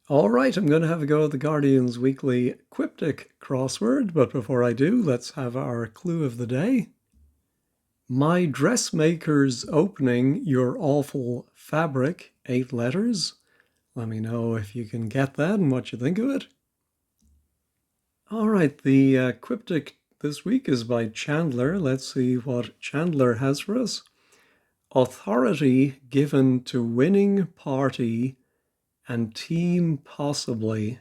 All right, I'm going to have a go at the Guardian's weekly Quiptic crossword, but before I do, let's have our clue of the day. My dressmaker's opening your awful fabric, 8 letters. Let me know if you can get that and what you think of it. All right, the Quiptic this week is by Chandler. Let's see what Chandler has for us. Authority given to winning party and team possibly.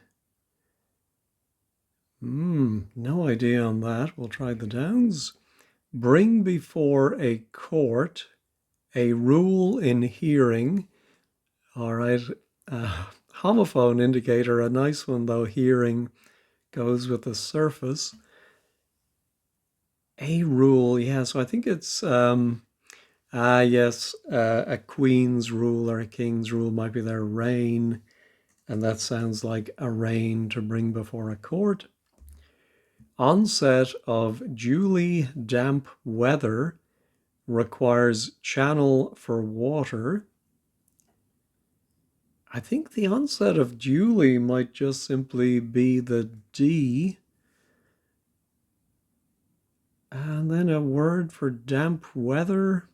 No idea on that. We'll try the downs. Bring before a court a rule in hearing. All right. Homophone indicator, a nice one though. Hearing goes with the surface. A rule, yeah. So I think it's yes, a queen's rule or a king's rule might be their reign, and that sounds like a reign to bring before a court. Onset of duly damp weather requires channel for water. I think the onset of duly might just simply be the D. And then a word for damp weather.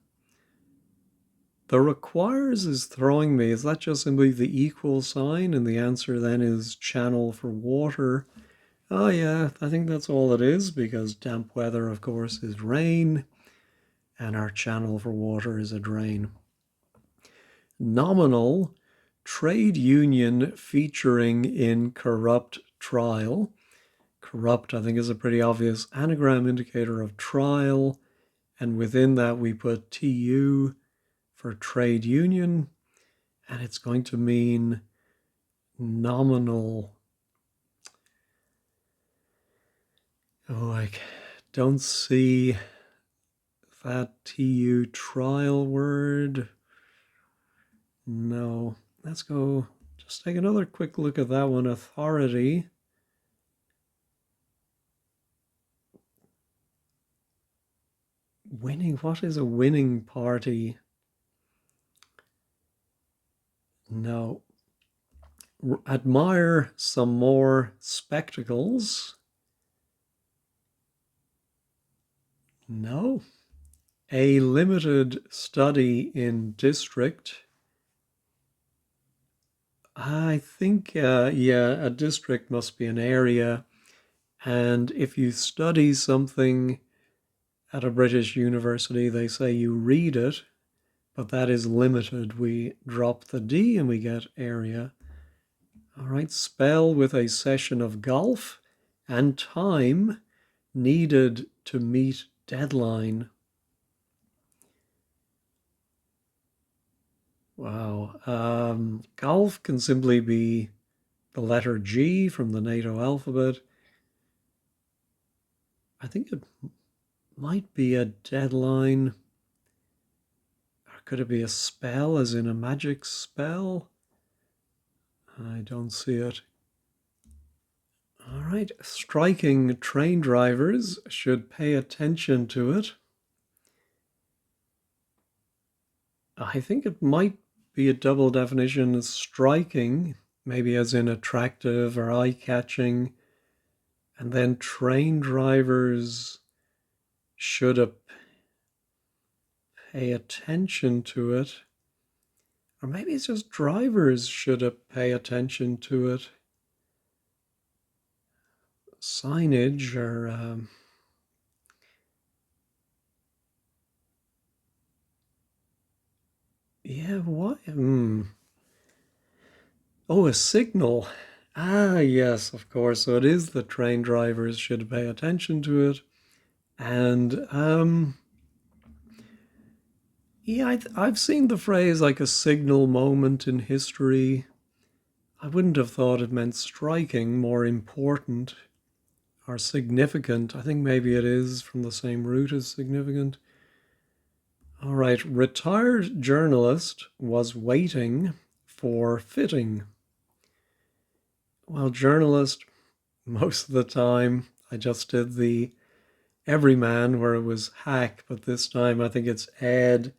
The requires is throwing me. Is that just simply the equal sign? And the answer then is channel for water. Oh yeah, I think that's all it is, because damp weather, of course, is rain, and our channel for water is a drain. Nominal, trade union featuring in corrupt trial. Corrupt, I think, is a pretty obvious anagram indicator of trial, and within that we put TU for trade union, and it's going to mean nominal. Oh, I don't see that TU trial word. No, let's go just take another quick look at that one. Authority. Winning, what is a winning party? No. Admire some more spectacles. No. A limited study in district. I think, yeah, a district must be an area. And if you study something at a British university, they say you read it, but that is limited. We drop the D and we get area. All right, spell with a session of golf and time needed to meet deadline. Wow. Golf can simply be the letter G from the NATO alphabet. I think it might be a deadline. Or could it be a spell, as in a magic spell? I don't see it. All right, striking train drivers should pay attention to it. I think it might be a double definition. Striking, maybe as in attractive or eye-catching, and then train drivers should pay attention to it. Or maybe it's just drivers should pay attention to it. Signage or yeah, why? Oh, a signal. Ah, yes, of course. So it is the train drivers should pay attention to it. And yeah, I've seen the phrase like a signal moment in history. I wouldn't have thought it meant striking, more important or significant. I think maybe it is from the same root as significant. All right, retired journalist was waiting for fitting. Well, journalist, most of the time, I just did the everyman where it was hack, but this time I think it's ed,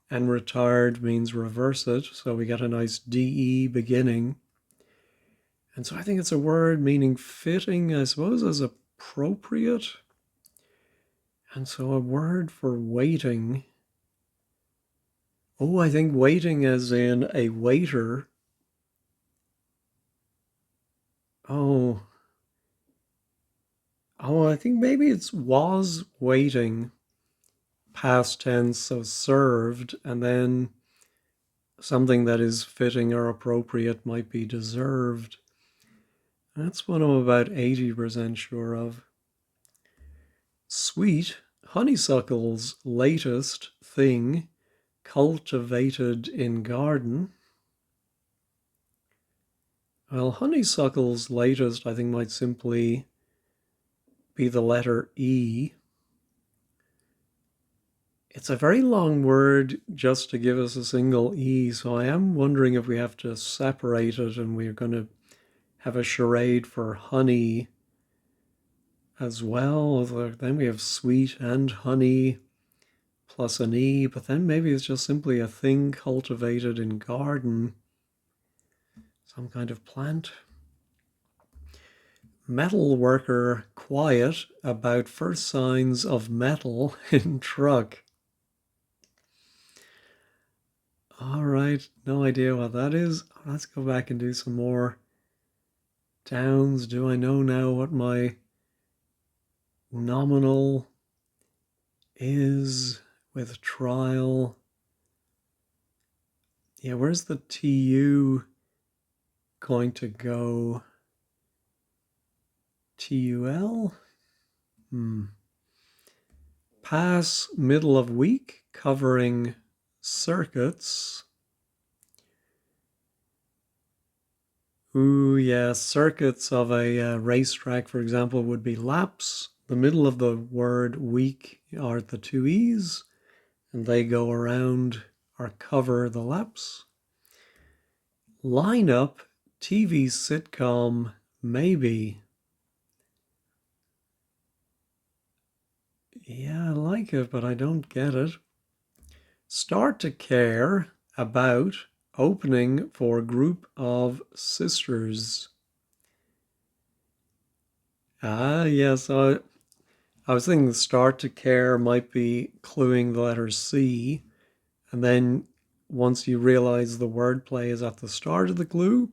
and retired means reverse it, so we get a nice DE beginning. And so I think it's a word meaning fitting, I suppose, as appropriate. And so a word for waiting. Oh, I think waiting as in a waiter. Oh, I think maybe it's was waiting, past tense, so served, and then something that is fitting or appropriate might be deserved. That's what I'm about 80% sure of. Sweet, honeysuckle's latest thing, cultivated in garden. Well, honeysuckle's latest, I think, might simply be the letter E. It's a very long word just to give us a single E, so I am wondering if we have to separate it and we're going to have a charade for honey as well. Then we have sweet and honey plus an E, but then maybe it's just simply a thing cultivated in garden, some kind of plant. Metal worker quiet about first signs of metal in truck. All right, no idea what that is. Let's go back and do some more downs. Do I know now what my nominal is with trial? Yeah, where's the TU going to go? TUL? Pass middle of week covering circuits. Ooh, yeah, circuits of a racetrack, for example, would be laps. The middle of the word week are the two E's, and they go around or cover the laps. Lineup, TV sitcom, maybe. Yeah, I like it, but I don't get it. Start to care about opening for group of sisters. Ah, yes, I was thinking start to care might be cluing the letter C, and then once you realize the wordplay is at the start of the clue,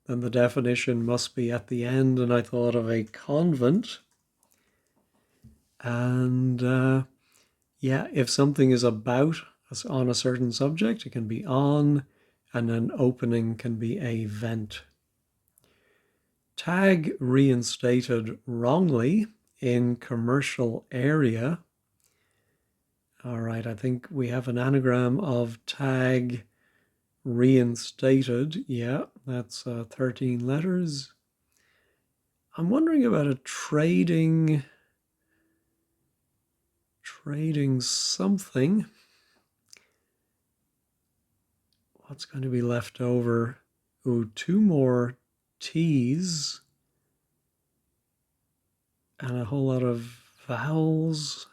then the definition must be at the end, and I thought of a convent. And yeah, if something is about on a certain subject, it can be on, and an opening can be a vent. Tag reinstated wrongly in commercial area. All right, I think we have an anagram of tag reinstated. Yeah, that's 13 letters. I'm wondering about a trading something. What's going to be left over? Ooh, two more T's and a whole lot of vowels.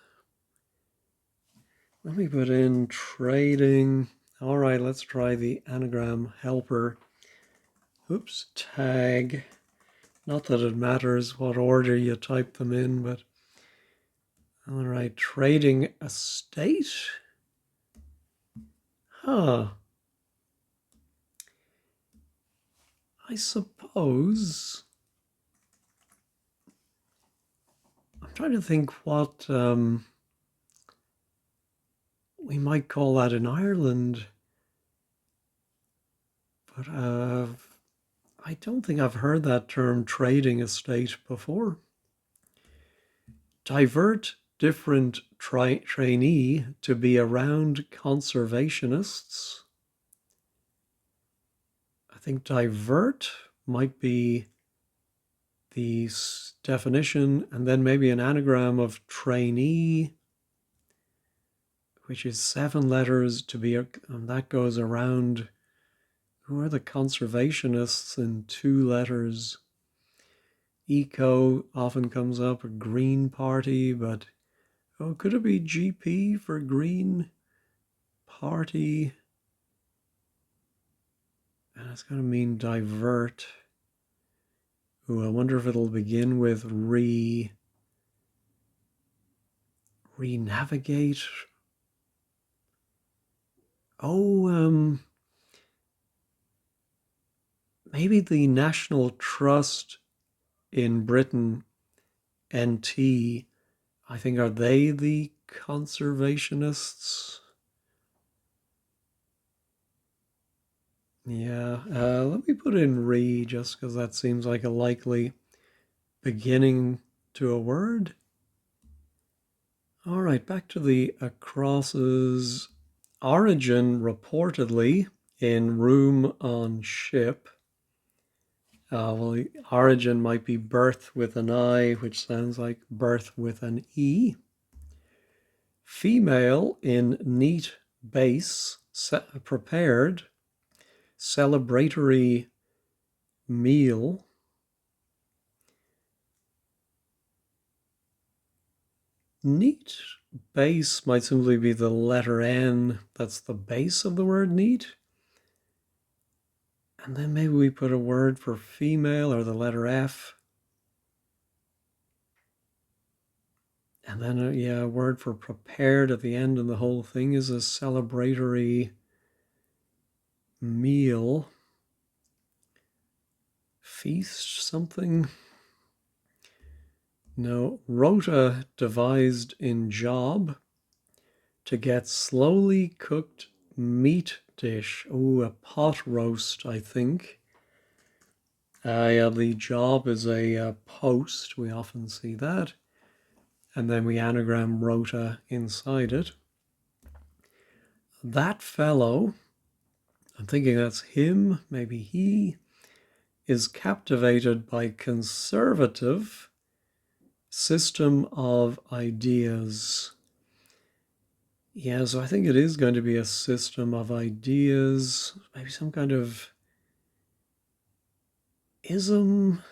Let me put in trading. All right, let's try the anagram helper. Oops, tag. Not that it matters what order you type them in, but all right, trading estate. Huh. I suppose I'm trying to think what we might call that in Ireland, but I don't think I've heard that term trading estate before. Divert different trainee to be around conservationists. I think divert might be the definition, and then maybe an anagram of trainee, which is 7 letters to be, and that goes around. Who are the conservationists in 2 letters? Eco often comes up, a Green Party, but could it be GP for Green Party? And it's going to mean divert. Ooh, I wonder if it'll begin with re-navigate. Oh, maybe the National Trust in Britain, NT, I think, are they the conservationists? Yeah, let me put in re just because that seems like a likely beginning to a word. All right, back to the acrosses. Origin reportedly in room on ship. Well, the origin might be birth with an I, which sounds like birth with an E. Female in neat base, prepared, celebratory meal. Neat base might simply be the letter N. That's the base of the word neat. And then maybe we put a word for female or the letter F. And then, a word for prepared at the end, and the whole thing is a celebratory meal. Feast something? No. Rota devised in job to get slowly cooked meat dish. Oh, a pot roast, I think. Yeah, the job is a post. We often see that. And then we anagram rota inside it. That fellow, I'm thinking that's him, maybe he, is captivated by conservative system of ideas. Yeah, so I think it is going to be a system of ideas, maybe some kind of ism.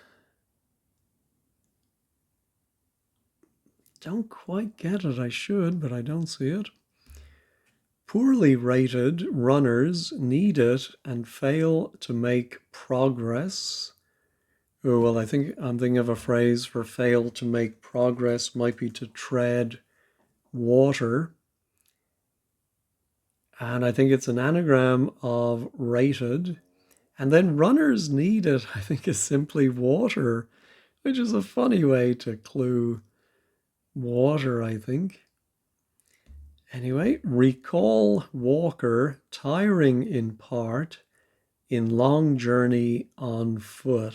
Don't quite get it. I should, but I don't see it. Poorly rated runners need it and fail to make progress. Oh, well, I'm thinking of a phrase for fail to make progress might be to tread water. And I think it's an anagram of rated. And then runners need it, I think, is simply water, which is a funny way to clue water, I think. Anyway, recall walker tiring in part in long journey on foot.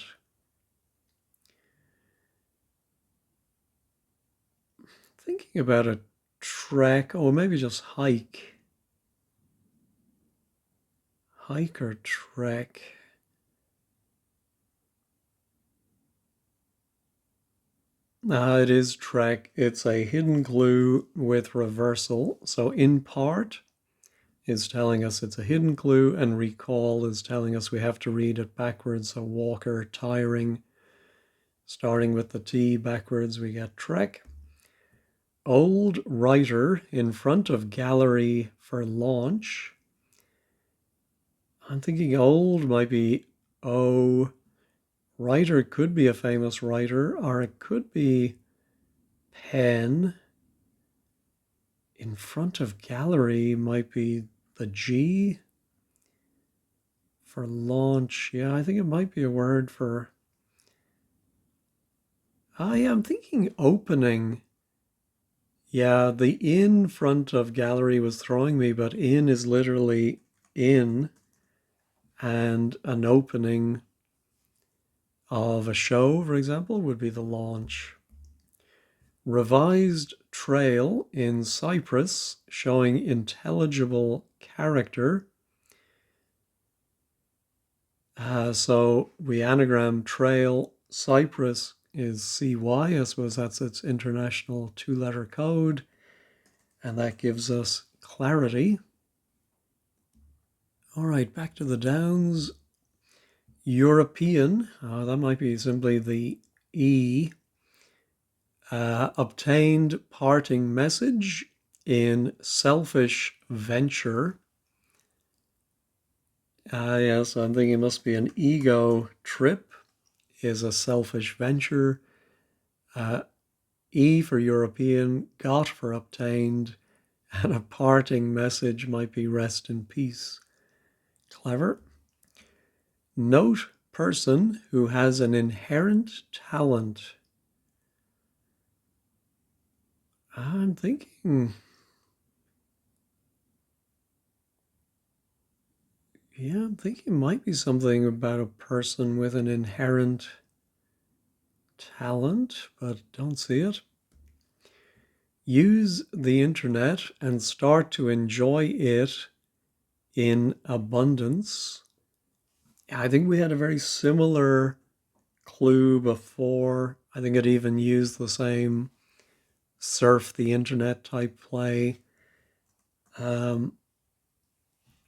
Thinking about a trek, or maybe just hike. Hike or trek. It is trek. It's a hidden clue with reversal. So in part is telling us it's a hidden clue, and recall is telling us we have to read it backwards. So walker, tiring, starting with the T backwards, we get trek. Old writer in front of gallery for launch. I'm thinking old might be O. Writer could be a famous writer, or it could be pen. In front of gallery might be the G for launch. Yeah, I think it might be a word for... I'm thinking opening. Yeah, the in front of gallery was throwing me, but in is literally in, and an opening of a show, for example, would be the launch. Revised trail in Cyprus showing intelligible character. So we anagram trail. Cyprus is CY. I suppose that's its international two-letter code. And that gives us clarity. All right, back to the Downs. European, that might be simply the E. Obtained parting message in selfish venture. Yes, I'm thinking it must be an ego trip is a selfish venture. E for European, got for obtained, and a parting message might be rest in peace. Clever. Note person who has an inherent talent. I'm thinking, it might be something about a person with an inherent talent, but don't see it. Use the internet and start to enjoy it in abundance. I think we had a very similar clue before. I think it even used the same surf the internet type play.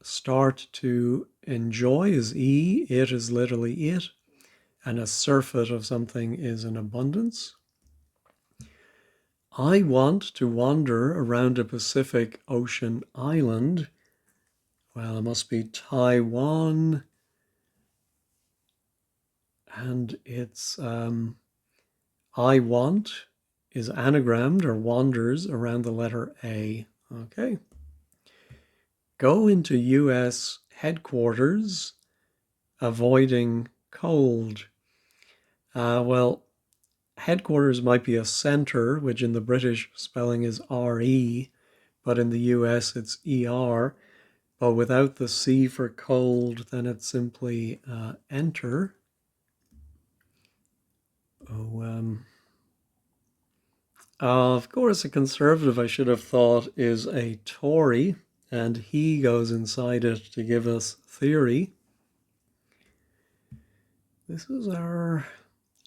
Start to enjoy is E, it is literally it, and a surfeit of something is an abundance. I want to wander around a Pacific Ocean island. Well, it must be Taiwan. And it's I want is anagrammed or wanders around the letter A. Okay. Go into US headquarters, avoiding cold. Well, headquarters might be a center, which in the British spelling is RE, but in the US it's ER. But without the C for cold, then it's simply enter. Of course, a conservative, I should have thought, is a Tory, and he goes inside it to give us theory. This is our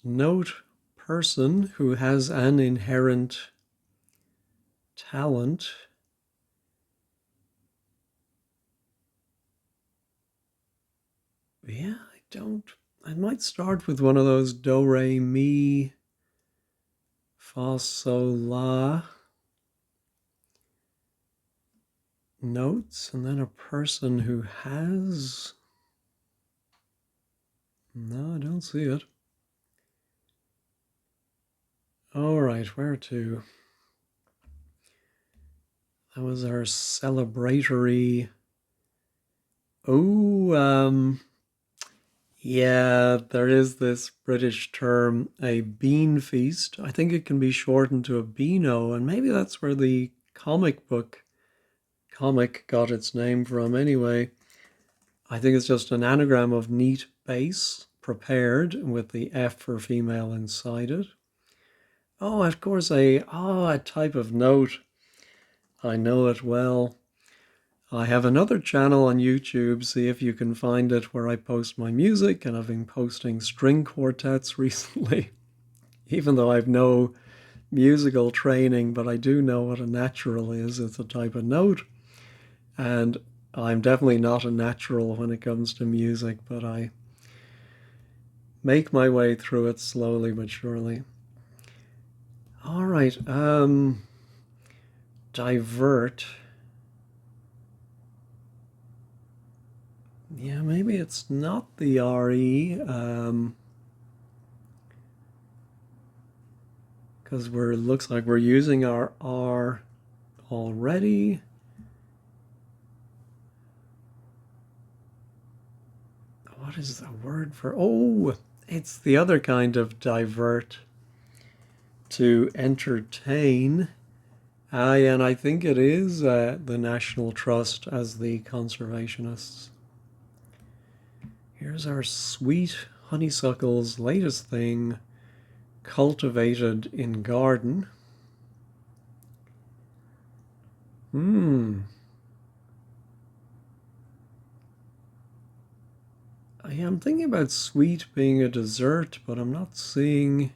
note person who has an inherent talent. Yeah, I might start with one of those do, re, mi, fa, sol, la notes, and then a person who has... No, I don't see it. All right, where to? That was our celebratory... Oh, yeah, there is this British term, a bean feast. I think it can be shortened to a beano, and maybe that's where the comic got its name from anyway. I think it's just an anagram of neat base, prepared, with the F for female inside it. Oh, of course, a type of note. I know it well. I have another channel on YouTube, see if you can find it, where I post my music, and I've been posting string quartets recently. Even though I've no musical training, but I do know what a natural is. It's a type of note. And I'm definitely not a natural when it comes to music, but I make my way through it slowly but surely. All right, divert. Yeah, maybe it's not the RE, because looks like we're using our R already. What is the word for... Oh, it's the other kind of divert. To entertain. And I think it is the National Trust as the conservationists. Here's our sweet honeysuckle's latest thing, cultivated in garden. I'm thinking about sweet being a dessert, but I'm not seeing...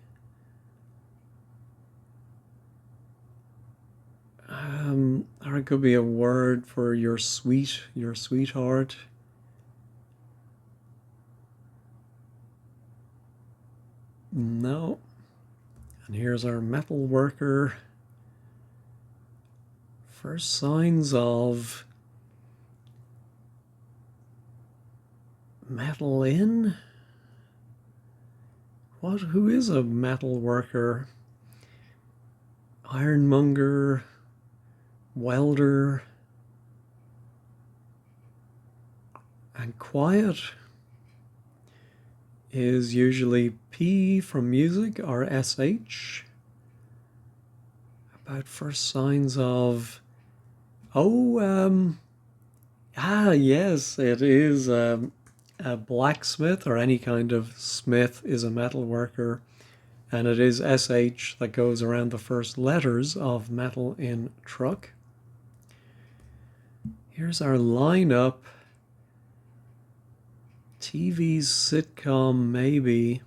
or it could be a word for your sweetheart. No. And here's our metal worker. First signs of metal in. Who is a metal worker? Ironmonger, welder, and quiet is usually P from music or SH. About first signs of, yes, it is a blacksmith, or any kind of smith is a metal worker. And it is SH that goes around the first letters of metal in truck. Here's our lineup. TV sitcom, maybe.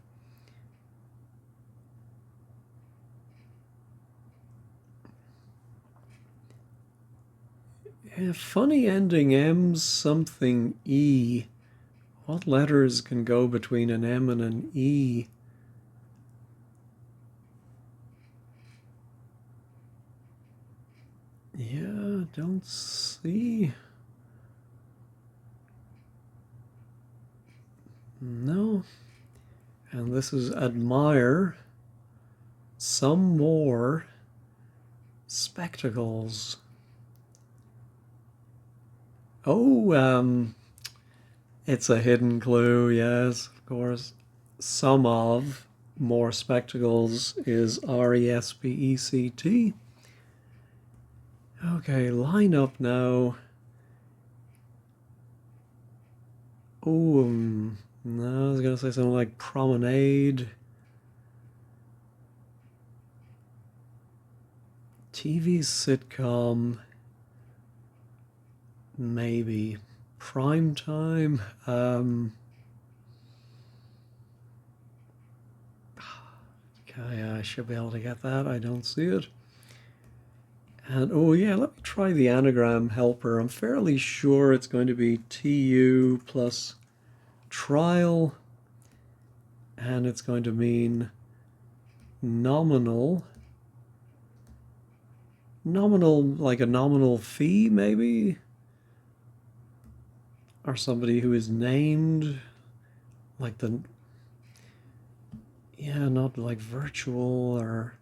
Yeah, funny ending, M something E. What letters can go between an M and an E? Yeah, don't see. No. And this is admire. Some more. Spectacles. Oh, it's a hidden clue, yes, of course. Some of more spectacles is RESPECT. Okay, line up now. Oh, no, I was gonna say something like promenade. TV sitcom, maybe. Prime time. Okay, I should be able to get that. I don't see it. And oh yeah, let me try the anagram helper. I'm fairly sure it's going to be TU plus trial, and it's going to mean nominal. Nominal, like a nominal fee, maybe? Or somebody who is named, like the, yeah, not like virtual, or,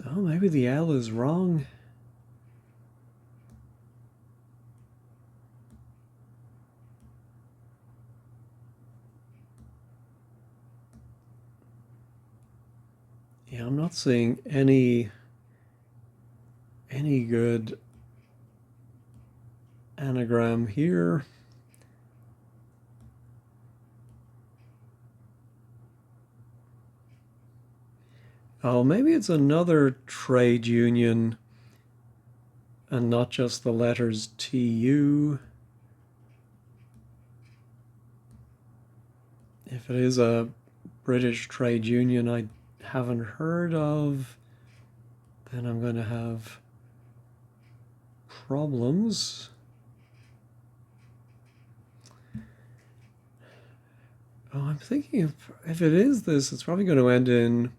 oh, maybe the L is wrong. Yeah, I'm not seeing any good anagram here. Oh, maybe it's another trade union and not just the letters TU. If it is a British trade union I haven't heard of, then I'm going to have problems. Oh, I'm thinking if it is this, it's probably going to end in,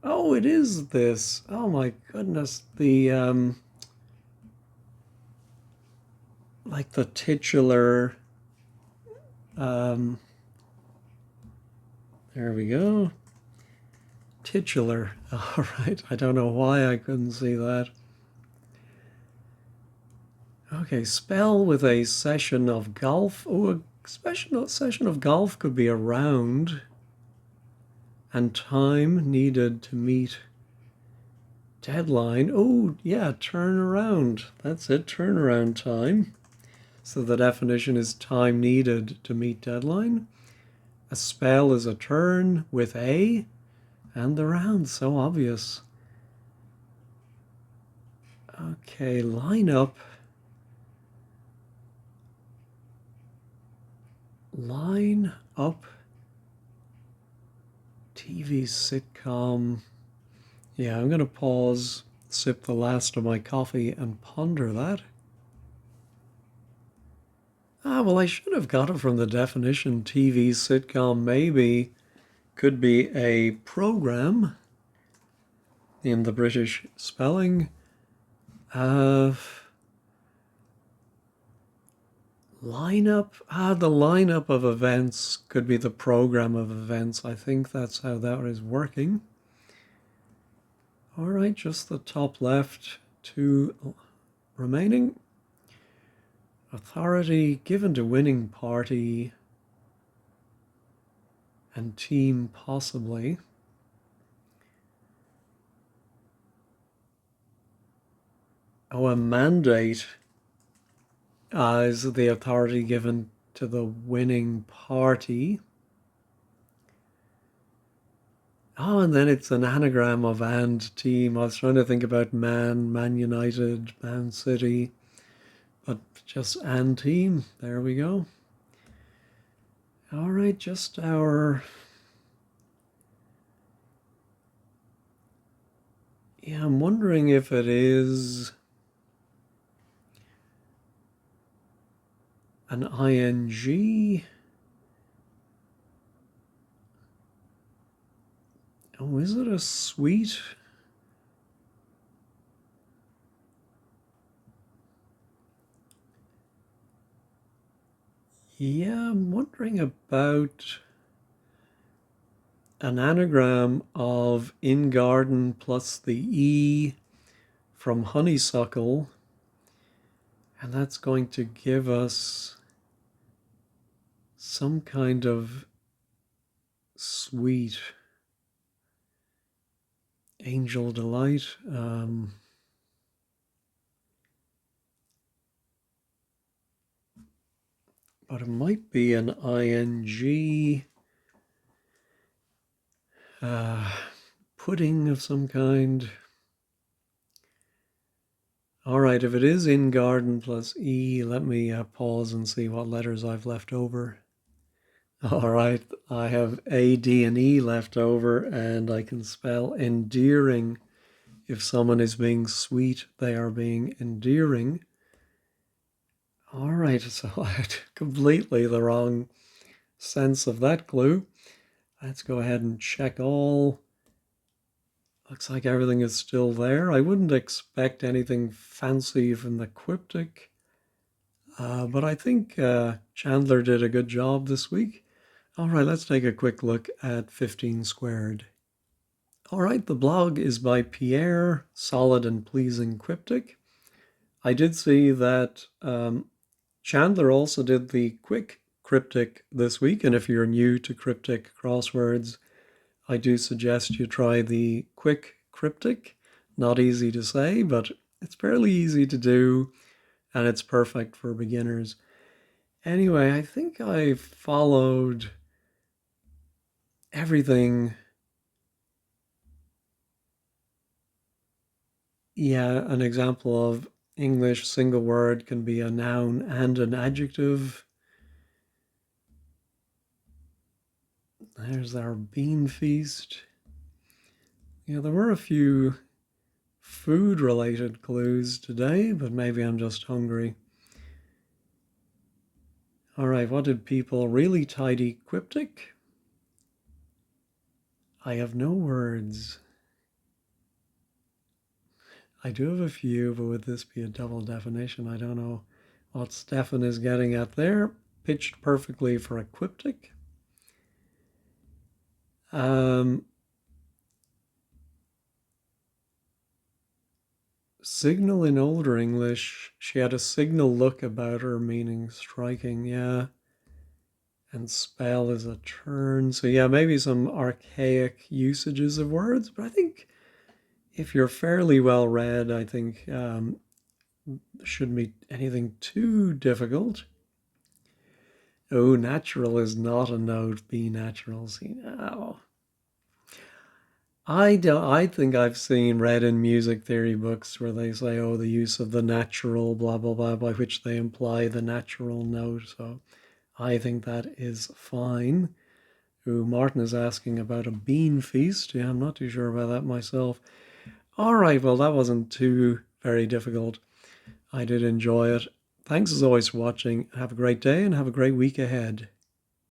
oh, it is this. Oh my goodness. The, like the titular, there we go. Titular. All right. I don't know why I couldn't see that. Okay, spell with a session of golf. Oh, a session of golf could be a round, and time needed to meet deadline. Oh, yeah, turn around. That's it, turnaround time. So the definition is time needed to meet deadline. A spell is a turn with a, and the round, so obvious. Okay, line up. Line up. TV sitcom. Yeah, I'm going to pause, sip the last of my coffee, and ponder that. Ah, well, I should have got it from the definition. TV sitcom maybe could be a program in the British spelling. Lineup? The lineup of events could be the program of events. I think that's how that is working. All right, just the top left, 2 remaining. Authority given to winning party and team possibly. Oh, a mandate is the authority given to the winning party. Oh, and then it's an anagram of and team. I was trying to think about Man United, Man City, but just and team. There we go. All right, just our... Yeah, I'm wondering if it is an ing. Oh, is it a suite? Yeah, I'm wondering about an anagram of in garden plus the E from honeysuckle. And that's going to give us some kind of sweet angel delight. But it might be an ing pudding of some kind. All right, if it is in garden plus E, let me pause and see what letters I've left over. All right, I have A, D, and E left over, and I can spell endearing. If someone is being sweet, they are being endearing. All right, so I had completely the wrong sense of that clue. Let's go ahead and check all. Looks like everything is still there. I wouldn't expect anything fancy from the Quiptic, but I think Chandler did a good job this week. All right, let's take a quick look at 15 squared. All right, the blog is by Pierre, Solid and Pleasing Quiptic. I did see that Chandler also did the quick cryptic this week, and if you're new to cryptic crosswords, I do suggest you try the quick cryptic. Not easy to say, but it's fairly easy to do, and it's perfect for beginners. Anyway, I think I followed everything. Yeah, an example of English single word can be a noun and an adjective. There's our bean feast. Yeah, there were a few food related clues today, but maybe I'm just hungry. All right, what did people really tidy Quiptic? I have no words. I do have a few, but would this be a double definition? I don't know what Stefan is getting at there. Pitched perfectly for a Quiptic. Signal in older English, she had a signal look about her, meaning striking, yeah. And spell is a turn. So yeah, maybe some archaic usages of words, but I think if you're fairly well read, I think shouldn't be anything too difficult. Oh, natural is not a note. Be natural. See now. I think I've seen read in music theory books where they say, oh, the use of the natural, blah, blah, blah, by which they imply the natural note. So I think that is fine. Ooh, Martin is asking about a bean feast. Yeah, I'm not too sure about that myself. All right, well, that wasn't too very difficult. I did enjoy it. Thanks as always for watching. Have a great day and have a great week ahead.